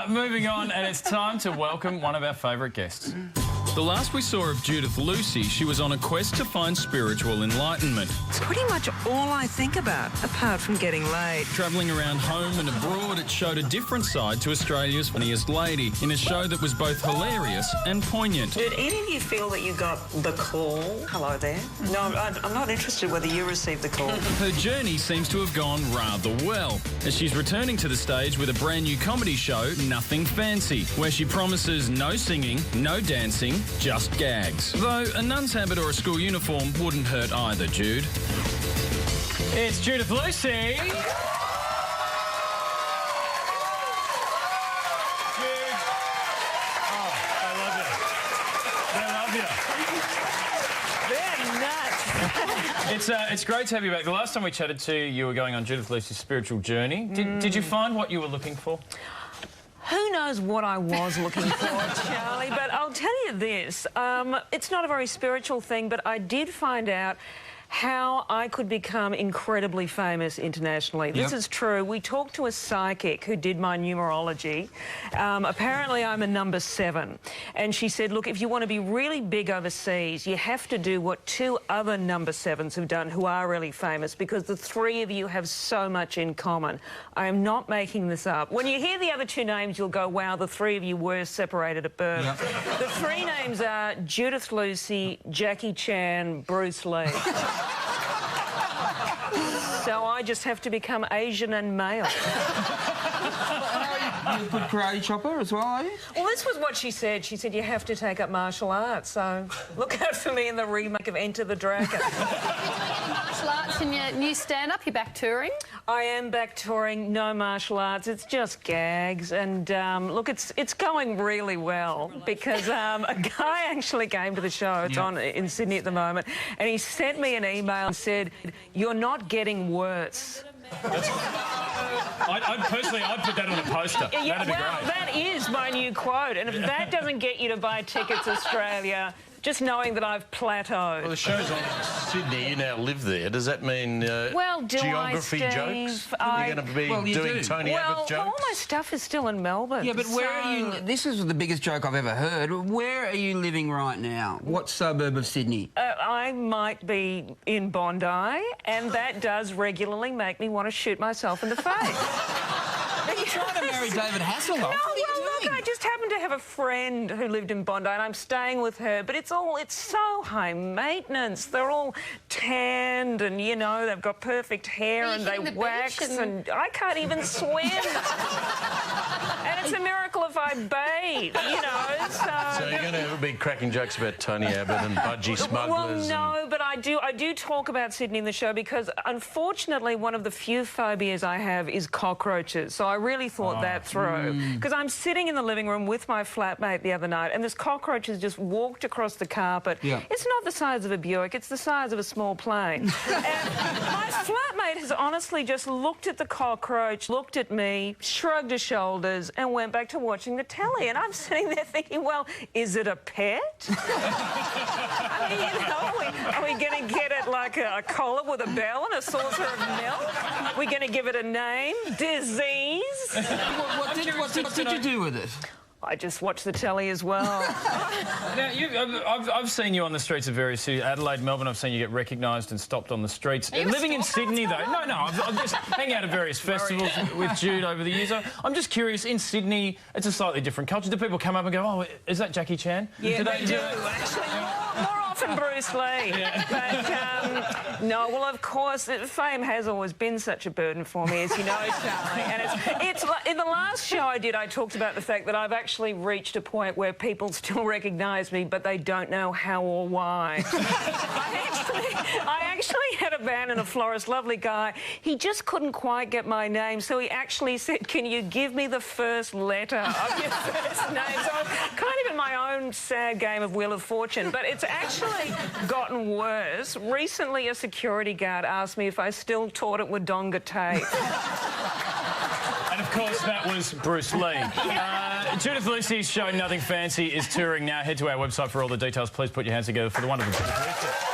Moving on, and it's time to welcome one of our favourite guests. The last we saw of Judith Lucy, she was on a quest to find spiritual enlightenment. It's pretty much all I think about, apart from getting laid. Travelling around home and abroad, it showed a different side to Australia's funniest lady in a show that was both hilarious and poignant. Did any of you feel that you got the call? Hello there. No, I'm not interested whether you received the call. Her journey seems to have gone rather well, as she's returning to the stage with a brand new comedy show, Nothing Fancy, where she promises no singing, no dancing, just gags. Though a nun's habit or a school uniform wouldn't hurt either, Jude. It's Judith Lucy. Jude. Oh, I love you. They're nuts. It's great to have you back. The last time we chatted to you, you were going on Judith Lucy's spiritual journey. Did you find what you were looking for? Who knows what I was looking for, Charlie, but I'll tell you this. It's not a very spiritual thing, but I did find out how I could become incredibly famous internationally. This is true. We talked to a psychic who did my numerology. Apparently, I'm a number 7. And she said, look, if you want to be really big overseas, you have to do what 2 other number 7s have done who are really famous, because the 3 of you have so much in common. I am not making this up. When you hear the other 2 names, you'll go, wow, the 3 of you were separated at birth. The 3 names are Judith Lucy, Jackie Chan, Bruce Lee. So I just have to become Asian and male. You're a good karate chopper as well, are you? Well, this was what she said. She said you have to take up martial arts, so look out for me in the remake of Enter the Dragon. Martial arts in your new stand-up, you're back touring? I am back touring, no martial arts, it's just gags. And, look, it's going really well because a guy actually came to the show, it's on in Sydney at the moment, and he sent me an email and said, you're not getting worse. I'd put that on a poster. Yeah, That'd be great. That is my new quote. And if that doesn't get you to buy tickets, Australia, just knowing that I've plateaued. Well, the show's on in Sydney. You now live there. Does that mean geography jokes? You're going to be doing Tony Abbott jokes? Well, all my stuff is still in Melbourne. Yeah, but where are you... This is the biggest joke I've ever heard. Where are you living right now? What suburb of Sydney? I might be in Bondi, and that does regularly make me want to shoot myself in the face. You're trying to marry David Hasselhoff. No, I just happen to have a friend who lived in Bondi and I'm staying with her, but it's so high maintenance. They're all tanned and, you know, they've got perfect hair and they wax and I can't even swim. And it's a miracle if I bathe, you know. So you're going to be cracking jokes about Tony Abbott and budgie smugglers? Well, no, but I do talk about Sydney in the show because, unfortunately, one of the few phobias I have is cockroaches. So I really thought that through. Because I'm sitting in the living room with my flatmate the other night and this cockroach has just walked across the carpet. It's not the size of a Buick, it's the size of a small plane. And my flatmate has honestly just looked at the cockroach, looked at me, shrugged his shoulders and went back to watching the telly. And I'm sitting there thinking, well, is it a pet? I mean, you know, are we going to get it like a collar with a bell and a saucer of milk? Are we going to give it a name? Disease? What did you do with it? I just watch the telly as well. Now, I've seen you on the streets of various cities, Adelaide, Melbourne. I've seen you get recognised and stopped on the streets. Living in Sydney, though. No, I'm just hanging out at various festivals with Jude over the years. I'm just curious, in Sydney, it's a slightly different culture. Do people come up and go, oh, is that Jackie Chan? Yeah, they do, actually. More often Bruce Lee. But, no, well, of course, fame has always been such a burden for me, as you know, Charlie. And it's like, in the last show I did, I talked about the fact that I've actually reached a point where people still recognise me, but they don't know how or why. I actually had a van in a florist, lovely guy. He just couldn't quite get my name, so he actually said, can you give me the first letter of your first name? So I'm kind of in my own sad game of Wheel of Fortune, but it's actually gotten worse. Recently, a security guard asked me if I still taught at Wodonga Tate. And, of course, that was Bruce Lee. Judith Lucy's show, Nothing Fancy, is touring now. Head to our website for all the details. Please put your hands together for the wonderful Judith Lucy.